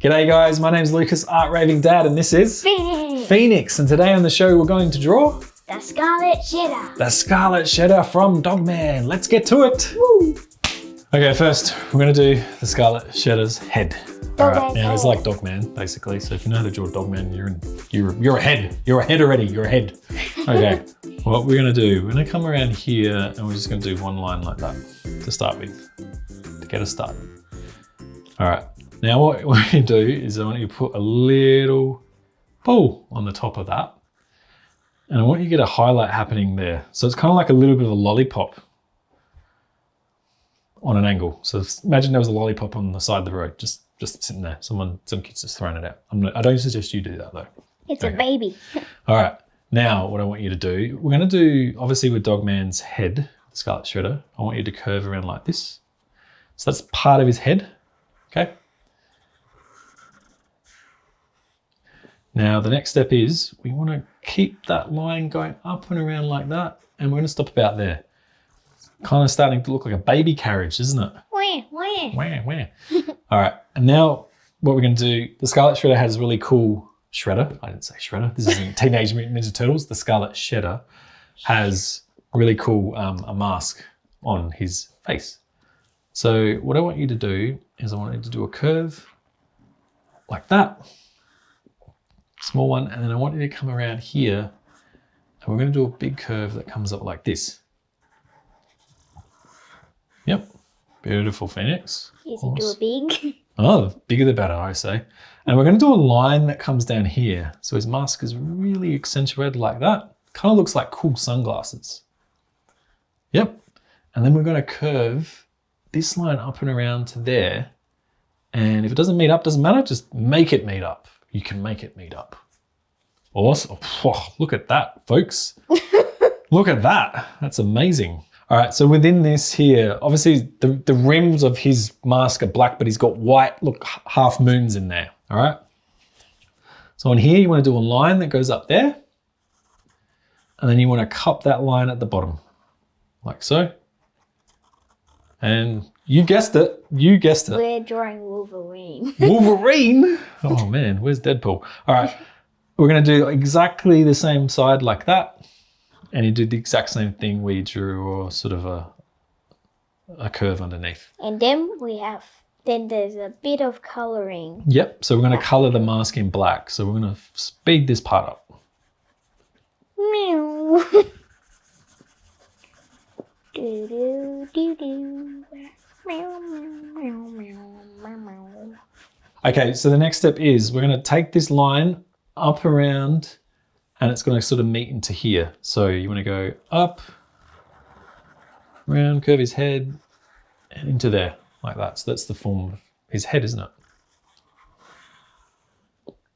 G'day guys, my name's Lucas, Art Raving Dad, and this is Phoenix. And today on the show we're going to draw the Scarlet Shedder. The Scarlet Shedder from Dogman. Let's get to it. Woo. Okay, first we're going to do the Scarlet Shedder's head. Alright, now it's like Dogman basically, so if you know how to draw Dogman, you're ahead. You're ahead already, you're ahead. Okay, what we're going to do, we're going to come around here and we're just going to do one line like that to start with, to get us started. Alright. Now what you do is I want you to put a little pull on the top of that. And I want you to get a highlight happening there. So it's kind of like a little bit of a lollipop on an angle. So imagine there was a lollipop on the side of the road, just sitting there. Some kid's just throwing it out. I don't suggest you do that though. It's okay. A baby. All right, now what I want you to do, we're gonna do, obviously with Dogman's head, the Scarlet Shredder, I want you to curve around like this. So that's part of his head, okay? Now the next step is we want to keep that line going up and around like that, and we're going to stop about there. It's kind of starting to look like a baby carriage, isn't it? Wah. All right, and now what we're going to do, the Scarlet Shredder has a really cool shredder. I didn't say shredder. This isn't Teenage Mutant Ninja Turtles. The Scarlet Shedder has really cool a mask on his face. So what I want you to do is I want you to do a curve like that. Small one, and then I want you to come around here and we're going to do a big curve that comes up like this. Yep, beautiful, Phoenix. Is it too big? Oh, the bigger the better, I say. And we're going to do a line that comes down here. So his mask is really accentuated like that. Kind of looks like cool sunglasses. Yep, and then we're going to curve this line up and around to there. And if it doesn't meet up, doesn't matter, just make it meet up. You can make it meet up. Awesome. Oh, look at that, folks. Look at that. That's amazing. All right, so within this here, obviously the rims of his mask are black, but he's got white, look, half moons in there. All right. So on here, you want to do a line that goes up there. And then you want to cup that line at the bottom, like so. And you guessed it. You guessed it. We're drawing Wolverine. Wolverine? Oh man, where's Deadpool? All right, we're going to do exactly the same side like that. And you do the exact same thing where you drew sort of a curve underneath. And then there's a bit of coloring. Yep, so we're going to color the mask in black. So we're going to speed this part up. Meow. Do do do do. Meow meow meow meow meow. Okay, so the next step is we're going to take this line up around and it's going to sort of meet into here. So you want to go up, around, curve his head and into there like that. So that's the form of his head, isn't it?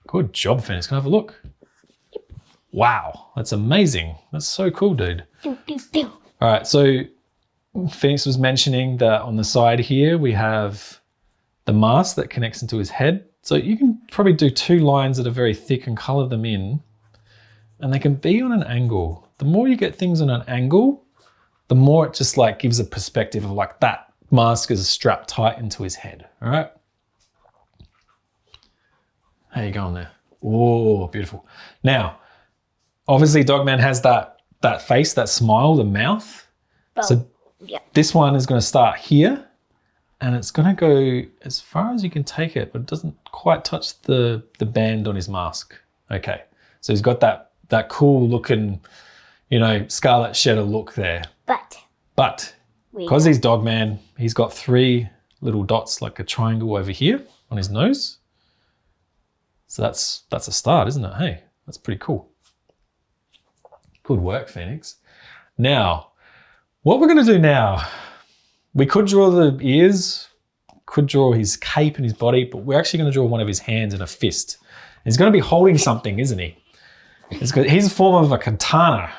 Good job, Phoenix. Can I have a look? Yep. Wow, that's amazing. That's so cool, dude. Do, do, do. All right, so Phoenix was mentioning that on the side here, we have the mask that connects into his head. So you can probably do two lines that are very thick and color them in, and they can be on an angle. The more you get things on an angle, the more it just like gives a perspective of like that mask is strapped tight into his head, all right? How you going there? Oh, beautiful. Now, obviously Dogman has that face, that smile, the mouth. So yeah. This one is going to start here and it's going to go as far as you can take it, but it doesn't quite touch the band on his mask. Okay, so he's got that cool looking, you know, Scarlet Shedder look there. But because he's Dogman, he's got three little dots like a triangle over here on his nose. So that's a start, isn't it? Hey, that's pretty cool. Good work, Phoenix. Now, what we're going to do now, we could draw the ears, could draw his cape and his body, but we're actually going to draw one of his hands in a fist. He's going to be holding something, isn't he? He's a form of a katana.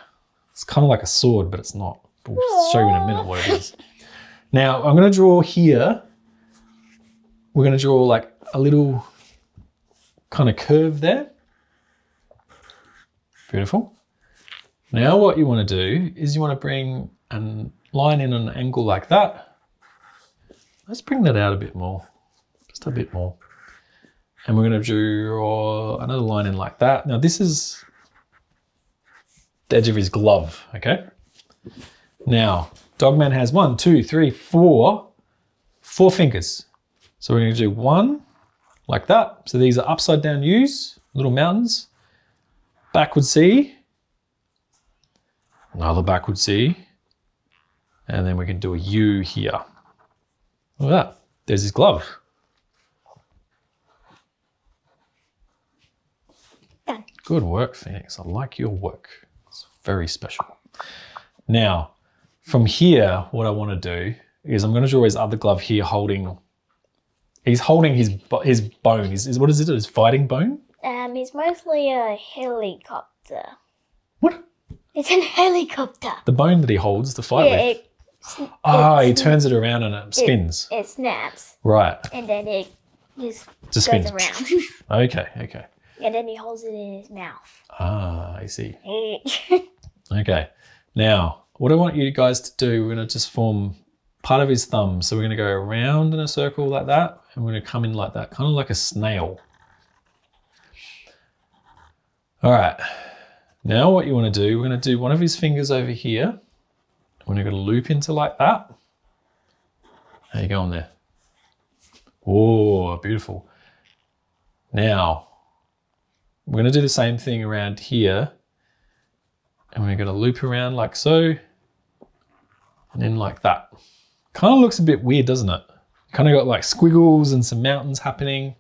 It's kind of like a sword, but it's not. We'll show you in a minute what it is. Now, I'm going to draw here. We're going to draw like a little kind of curve there. Beautiful. Now what you want to do is you want to bring a line in an angle like that. Let's bring that out a bit more, just a bit more. And we're going to draw another line in like that. Now this is the edge of his glove, okay? Now, Dogman has 1, 2, 3, 4 fingers. So we're going to do one like that. So these are upside down U's, little mountains. Backward C. Another backward C. And then we can do a U here. Look at that. There's his glove. Done. Good work, Phoenix. I like your work. It's very special. Now, from here, what I want to do is I'm going to draw his other glove here holding... He's holding his bone. What is it? His fighting bone? It's mostly a helicopter. What? It's a helicopter. The bone that he holds to fight with? He turns it around and it spins. It snaps. Right. And then it just spins goes around. Okay. And then he holds it in his mouth. I see. Okay. Now, what I want you guys to do, we're going to just form part of his thumb. So we're going to go around in a circle like that. And we're going to come in like that, kind of like a snail. All right. Now what you want to do, we're going to do one of his fingers over here. We're going to loop into like that. How you going there? Oh, beautiful. Now, we're going to do the same thing around here. And we're going to loop around like so. And then like that. Kind of looks a bit weird, doesn't it? Kind of got like squiggles and some mountains happening.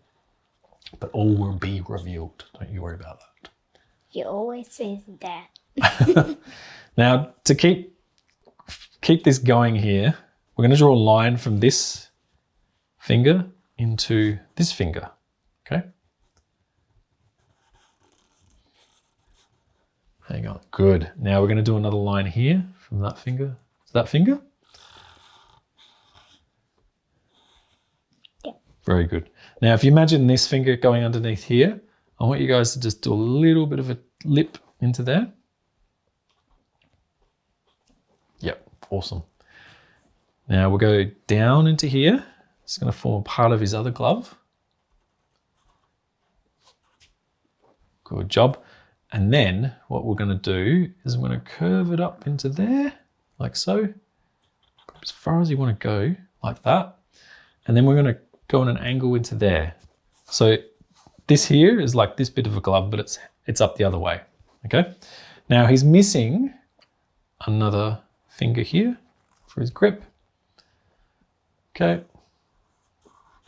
But all will be revealed. Don't you worry about that. You always say that. Now, to keep this going here, we're going to draw a line from this finger into this finger, okay? Hang on, good. Now we're going to do another line here from that finger to that finger. Yeah. Very good. Now, if you imagine this finger going underneath here, I want you guys to just do a little bit of a lip into there. Yep, awesome. Now we'll go down into here. It's going to form part of his other glove. Good job. And then what we're going to do is I'm going to curve it up into there, like so. As far as you want to go, like that. And then we're going to go on an angle into there. So this here is like this bit of a glove, but it's up the other way, okay? Now he's missing another finger here for his grip. Okay,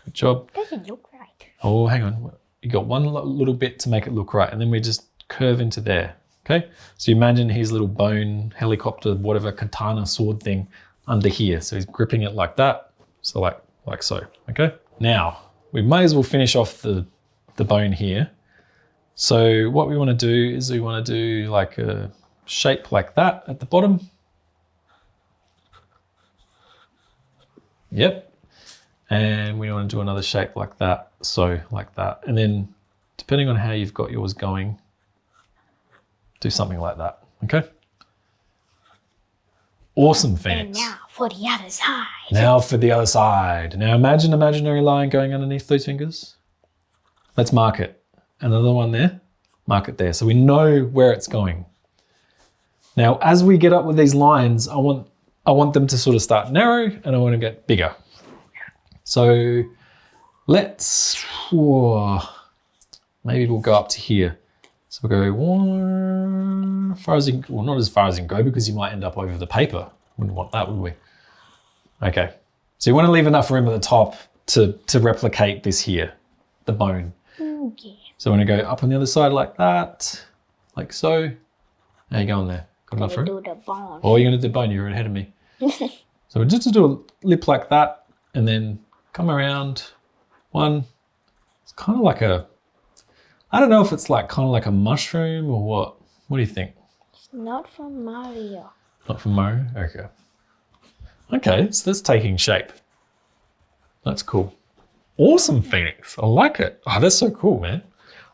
good job. Doesn't look right. Oh, hang on. You got one little bit to make it look right, and then we just curve into there, okay? So you imagine his little bone, helicopter, whatever, katana sword thing under here. So he's gripping it like that, so like so, okay? Now, we may as well finish off the bone here. So what we want to do is we want to do like a shape like that at the bottom. Yep. And we want to do another shape like that. So like that. And then depending on how you've got yours going, do something like that. Okay. Awesome, Phoenix. And now for the other side. Now for the other side. Now imagine an imaginary line going underneath those fingers. Let's mark it. Another one there. Mark it there. So we know where it's going. Now, as we get up with these lines, I want them to sort of start narrow and I want to get bigger. So let's, maybe we'll go up to here. So we'll go one, far as you, well, not as far as you can go because you might end up over the paper. Wouldn't want that, would we? Okay. So you want to leave enough room at the top to replicate this here, the bone. Okay. So I'm going to go up on the other side like that, like so. How you going there? Got enough room? Do the bone. Oh, you're going to do the bone. You're ahead of me. So just to do a lip like that and then come around one. It's kind of like a, I don't know if it's like kind of like a mushroom or what. What do you think? It's not from Mario. Not from Mario? Okay. Okay, so that's taking shape. That's cool. Awesome, Phoenix. I like it. Oh, that's so cool, man.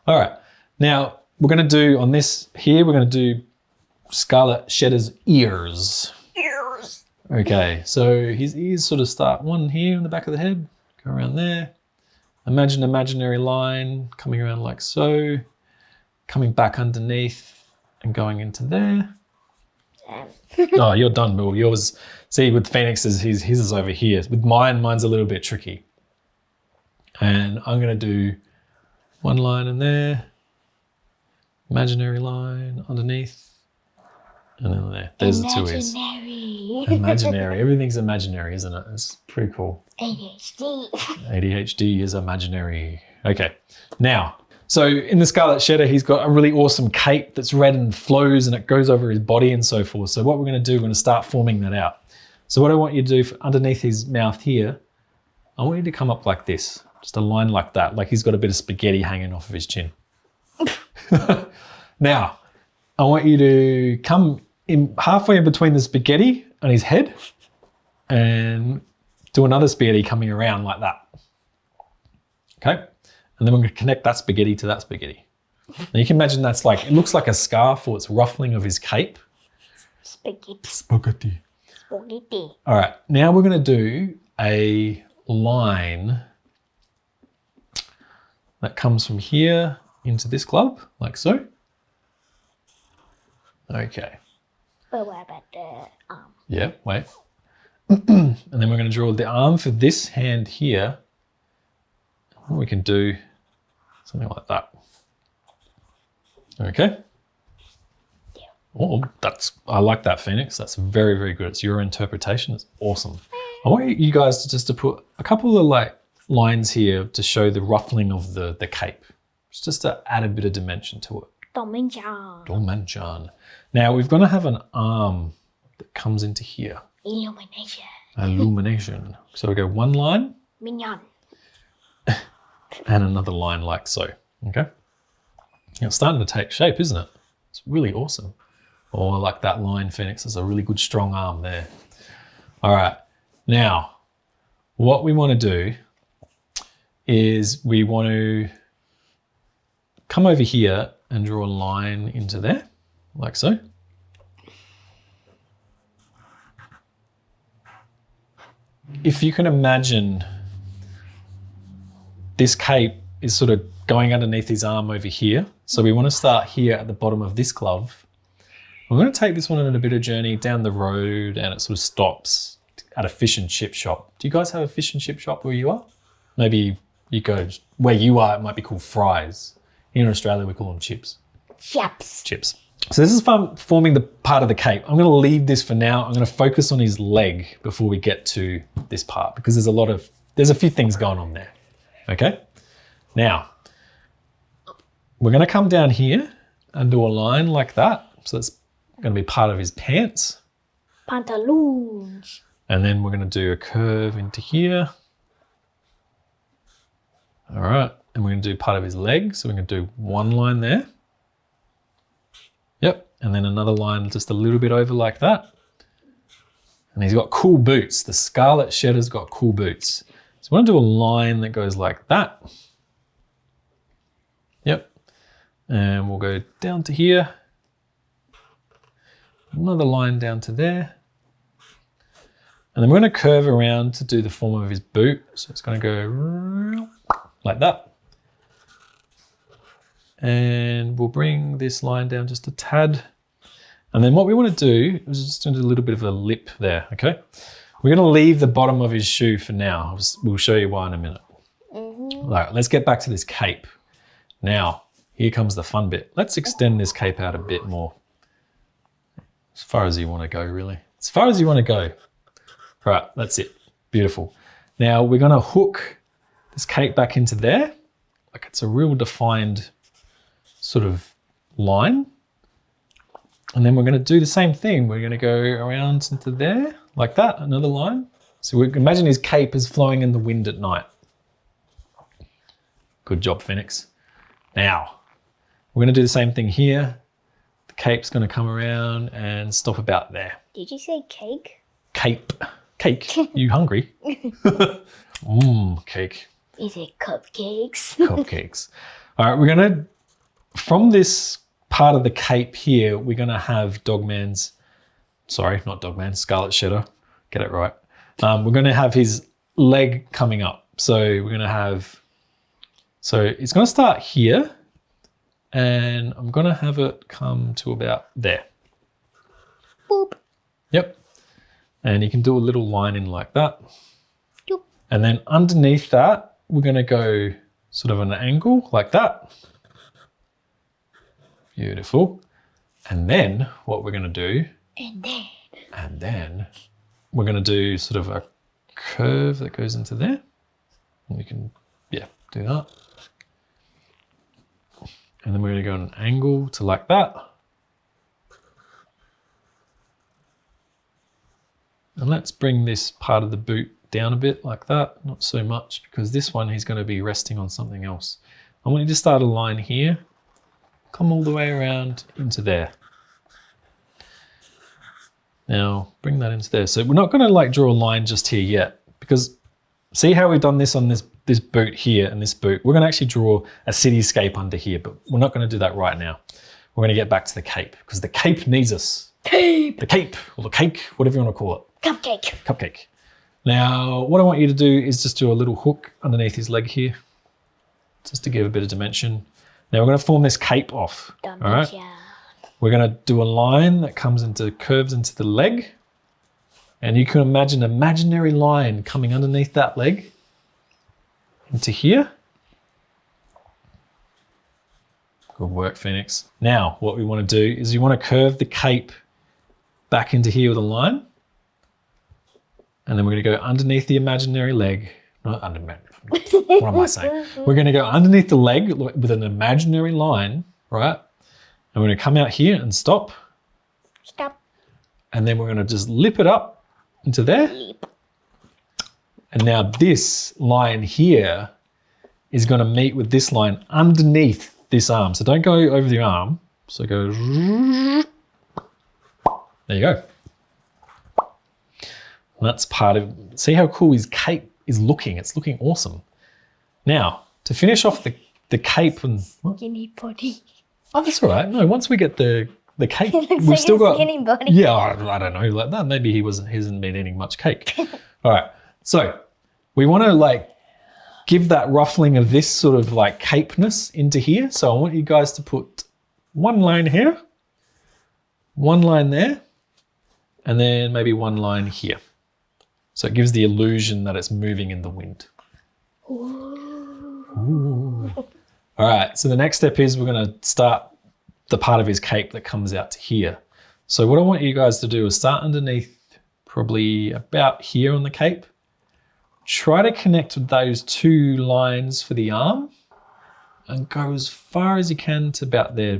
All right. Now, we're going to do on this here, we're going to do Scarlet Shedder's ears. Ears. Okay, so his ears sort of start one here in the back of the head, go around there. Imagine an imaginary line coming around like so, coming back underneath and going into there. Oh, you're done, Bill. Yours, see, with Phoenix's, his is over here. With mine's a little bit tricky. And I'm going to do one line in there, imaginary line underneath, and then there. There's the two E's. Imaginary. Everything's imaginary, isn't it? It's pretty cool. ADHD. ADHD is imaginary. Okay. Now, so in the Scarlet Shedder, he's got a really awesome cape that's red and flows and it goes over his body and so forth. So what we're going to do, we're going to start forming that out. So what I want you to do for underneath his mouth here, I want you to come up like this. Just a line like that, like he's got a bit of spaghetti hanging off of his chin. Now, I want you to come in halfway in between the spaghetti and his head and do another spaghetti coming around like that. Okay? And then we're going to connect that spaghetti to that spaghetti. Now you can imagine that's like, it looks like a scarf or it's ruffling of his cape. Spaghetti. Spaghetti. Spaghetti. All right, now we're going to do a line that comes from here into this glove, like so. Okay. But what about the arm? Yeah, wait. And then we're going to draw the arm for this hand here. We can do something like that. Okay. Yeah. Oh, I like that, Phoenix. That's very, very good. It's your interpretation. It's awesome. I want you guys to put a couple of like lines here to show the ruffling of the cape. It's just to add a bit of dimension to it. Dimension. Now we're going to have an arm that comes into here. Illumination. Illumination. So we go one line. Mignon. And another line like so. Okay. It's starting to take shape, isn't it? It's really awesome. Oh, I like that line, Phoenix. There's a really good strong arm there. All right. Now, what we want to do is we want to come over here and draw a line into there, like so. If you can imagine, this cape is sort of going underneath his arm over here. So we want to start here at the bottom of this glove. We're going to take this one on a bit of journey down the road and it sort of stops at a fish and chip shop. Do you guys have a fish and chip shop where you are? Maybe you go, where you are, it might be called fries. Here in Australia, we call them chips. Chips. So this is forming the part of the cape. I'm going to leave this for now. I'm going to focus on his leg before we get to this part because there's a few things going on there. Okay? Now, we're going to come down here and do a line like that. So that's going to be part of his pants. Pantaloons. And then we're going to do a curve into here. All right. And we're going to do part of his leg. So we're going to do one line there. Yep. And then another line just a little bit over like that. And he's got cool boots. The Scarlet Shedder's got cool boots. So we want to do a line that goes like that. Yep. And we'll go down to here. Another line down to there. And then we're going to curve around to do the form of his boot. So it's going to go like that. And we'll bring this line down just a tad. And then what we want to do is just do a little bit of a lip there, okay? We're going to leave the bottom of his shoe for now. We'll show you why in a minute. All right, let's get back to this cape. Now, here comes the fun bit. Let's extend this cape out a bit more. As far as you want to go, really. As far as you want to go. All right, that's it. Beautiful. Now, we're going to hook this cape back into there. Like it's a real defined sort of line. And then we're going to do the same thing. We're going to go around into there like that, another line. So we can imagine his cape is flowing in the wind at night. Good job, Phoenix. Now, we're going to do the same thing here. The cape's going to come around and stop about there. Did you say cake? Cape. Cake. You hungry? Cake. Is it cupcakes? Cupcakes. All right, we're going to, from this part of the cape here, we're going to have Scarlet Shedder. Get it right. We're going to have his leg coming up. So we're going to have So it's going to start here and I'm going to have it come to about there. Boop. Yep. And you can do a little line in like that. Doop. And then underneath that, we're going to go sort of an angle like that. Beautiful. And then what we're going to do, and then we're going to do sort of a curve that goes into there. And we can, yeah, do that. And then we're going to go an angle to like that. And let's bring this part of the boot down a bit like that. Not so much, because this one he's going to be resting on something else. I want you to start a line here. Come all the way around into there. Now bring that into there. So we're not going to like draw a line just here yet, because see how we've done this on this boot here and this boot. We're going to actually draw a cityscape under here, but we're not going to do that right now. We're going to get back to the cape, because the cape needs us. Cape. The cape, or the cake, whatever you want to call it. Cupcake. Cupcake. Now, what I want you to do is just do a little hook underneath his leg here, just to give a bit of dimension. Now we're going to form this cape off. All right. We're going to do a line that curves into the leg. And you can imagine an imaginary line coming underneath that leg into here. Good work, Phoenix. Now, what we want to do is you want to curve the cape back into here with a line. And then we're going to go underneath the imaginary leg. Not under, what am I saying? We're going to go underneath the leg with an imaginary line, right? And we're going to come out here and stop. Stop. And then we're going to just lip it up into there. Leap. And now this line here is going to meet with this line underneath this arm. So don't go over the arm. So go. There you go. And that's part of, see how cool his cape is looking. It's looking awesome. Now, to finish off the cape and... What? Skinny body. Oh, that's all right. No, once we get the cape, It looks we've like still a got... skinny body. Yeah, I don't know, like that. Maybe he hasn't been eating much cake. All right, so we want to like give that ruffling of this sort of like capeness into here. So I want you guys to put one line here, one line there, and then maybe one line here. So it gives the illusion that it's moving in the wind. Ooh. All right, so the next step is we're going to start the part of his cape that comes out to here. So what I want you guys to do is start underneath, probably about here on the cape. Try to connect with those two lines for the arm and go as far as you can to about there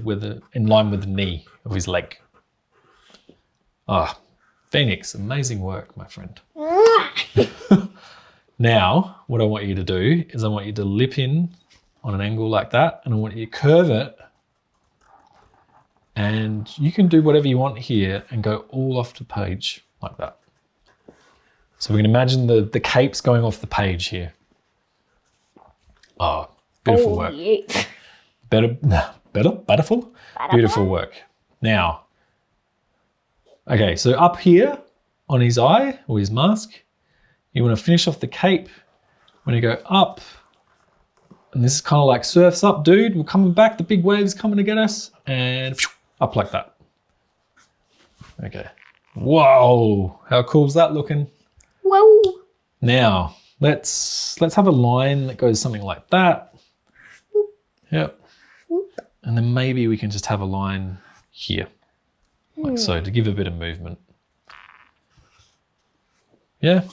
in line with the knee of his leg. Ah, Phoenix, amazing work, my friend. Now, what I want you to do is I want you to lip in on an angle like that, and I want you to curve it. And you can do whatever you want here and go all off the page like that. So we can imagine the capes going off the page here. Oh, beautiful work. Yeah. Beautiful? Beautiful work. Now, okay, so up here on his eye or his mask, you want to finish off the cape. When you go up, and this is kind of like surfs up, dude. We're coming back, the big wave's coming to get us, and up like that. Okay. Whoa, how cool is that looking? Whoa. Now, let's have a line that goes something like that. Yep. And then maybe we can just have a line here, like so, to give a bit of movement. Yeah.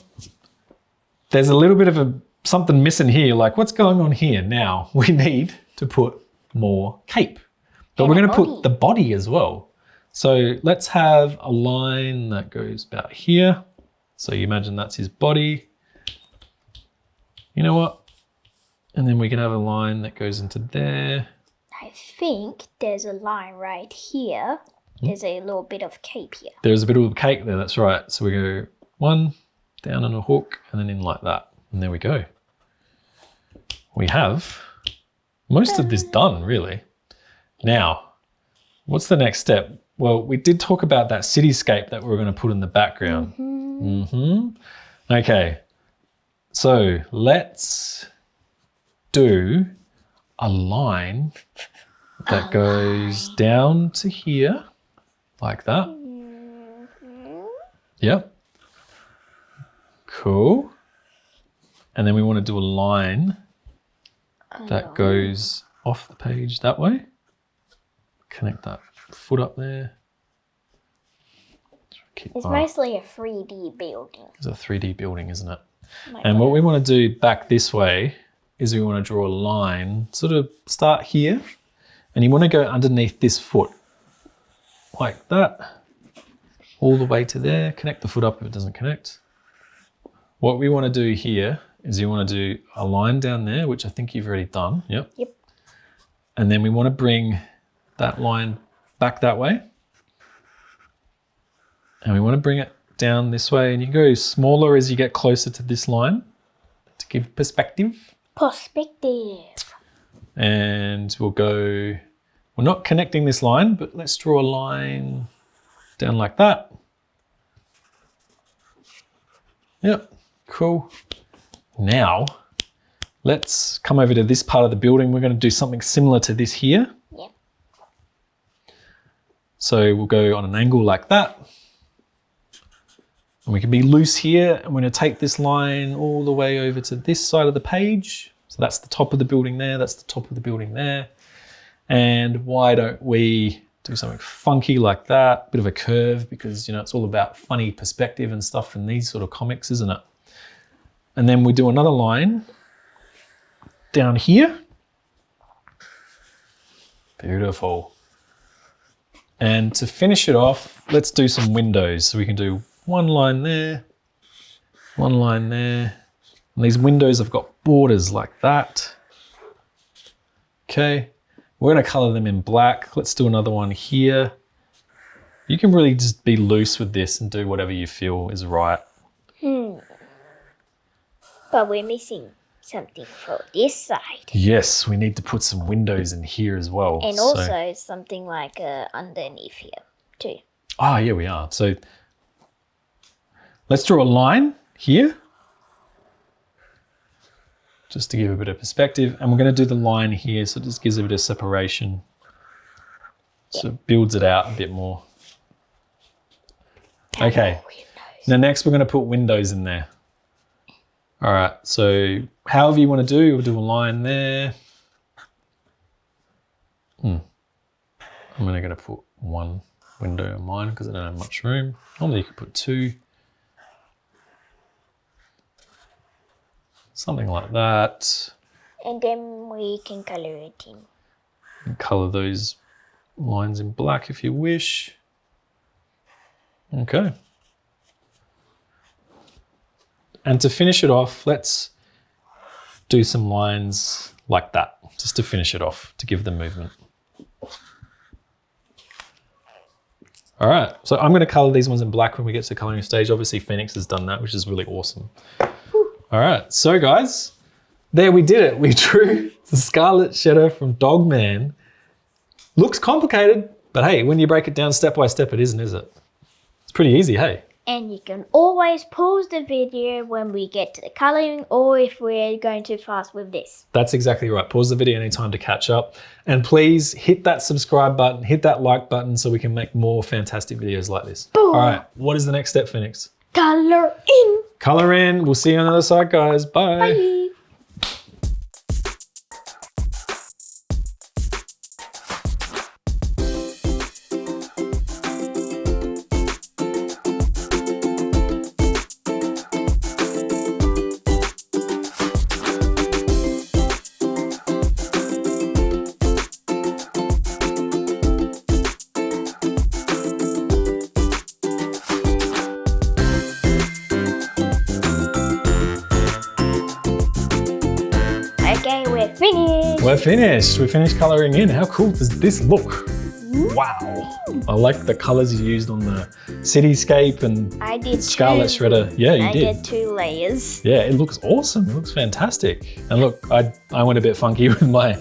There's a little bit of something missing here, like what's going on here? Now, we need to put more cape, but we're going to put the body as well. So let's have a line that goes about here. So you imagine that's his body. You know what? And then we can have a line that goes into there. I think there's a line right here. There's a little bit of cape here. There's a bit of cake there, that's right. So we go one, down on a hook, and then in like that. And there we go. We have most of this done, really. Now, what's the next step? Well, we did talk about that cityscape that we were going to put in the background. Okay, so let's do a line that goes down to here, like that. Yep. Cool. And then we want to do a line that goes off the page that way. Connect that foot up there. It's mostly a 3D building. It's a 3D building, isn't it? And what we want to do back this way is we want to draw a line, sort of start here, and you want to go underneath this foot, like that, all the way to there. Connect the foot up if it doesn't connect. What we want to do here is you want to do a line down there, which I think you've already done. Yep. Yep. And then we want to bring that line back that way. And we want to bring it down this way, and you go smaller as you get closer to this line to give perspective. Perspective. And we'll go, we're not connecting this line, but let's draw a line down like that. Yep, cool. Now, let's come over to this part of the building. We're going to do something similar to this here. Yep. So we'll go on an angle like that. And we can be loose here, and we're going to take this line all the way over to this side of the page. So that's the top of the building there, that's the top of the building there. And why don't we do something funky like that, bit of a curve, because, you know, it's all about funny perspective and stuff in these sort of comics, isn't it? And then we do another line down here. Beautiful. And to finish it off, let's do some windows. So we can do one line there, one line there. And these windows have got borders like that. Okay, we're going to color them in black. Let's do another one here. You can really just be loose with this and do whatever you feel is right. But we're missing something for this side. Yes, we need to put some windows in here as well. And also something like underneath here too. Oh, yeah, we are. So let's draw a line here, just to give a bit of perspective. And we're going to do the line here, so it just gives a bit of separation. So it builds it out a bit more. Okay, now next we're going to put windows in there. All right, so however you want to do, we'll do a line there. I'm only going to put one window in mine because I don't have much room. Normally you could put two. Something like that. And then we can color it in. And color those lines in black if you wish. Okay. And to finish it off, let's do some lines like that, just to finish it off, to give them movement. All right, so I'm going to color these ones in black when we get to the coloring stage. Obviously, Phoenix has done that, which is really awesome. All right, so guys, there we did it. We drew the Scarlet Shedder from Dogman. Looks complicated, but hey, when you break it down step by step, it isn't, is it? It's pretty easy, hey? And you can always pause the video when we get to the coloring, or if we're going too fast with this. That's exactly right. Pause the video anytime to catch up. And please hit that subscribe button, hit that like button so we can make more fantastic videos like this. Boom. All right, what is the next step, Phoenix? Color in. Color in. We'll see you on the other side, guys. Bye. Bye. Okay, we're finished. We're finished. We finished coloring in. How cool does this look? Wow. I like the colors you used on the cityscape and I did Scarlet two. Shredder. Yeah, you I did. did 2 layers. Yeah, it looks awesome. It looks fantastic. And look, I went a bit funky with my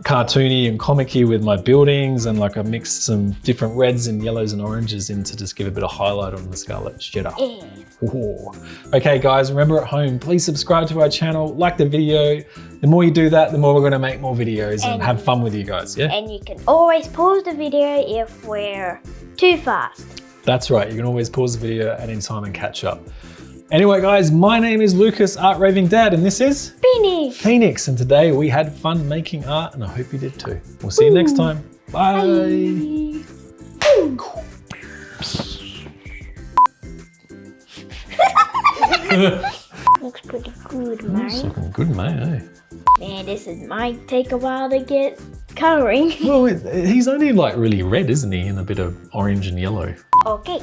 cartoony and comic-y with my buildings, and like I mixed some different reds and yellows and oranges in to just give a bit of highlight on the Scarlet Shedder. Yeah. Ooh. Okay guys, remember at home, please subscribe to our channel, like the video. The more you do that, the more we're gonna make more videos and have fun with you guys, yeah? And you can always pause the video if we're too fast. That's right, you can always pause the video at any time and catch up. Anyway guys, my name is Lucas, Art Raving Dad, and this is Phoenix, and today we had fun making art, and I hope you did too. We'll see you next time. Bye. Looks pretty good, mate. It's looking good, mate, eh? Man, this might take a while to get coloring. Well, he's only like really red, isn't he? And a bit of orange and yellow. Okay.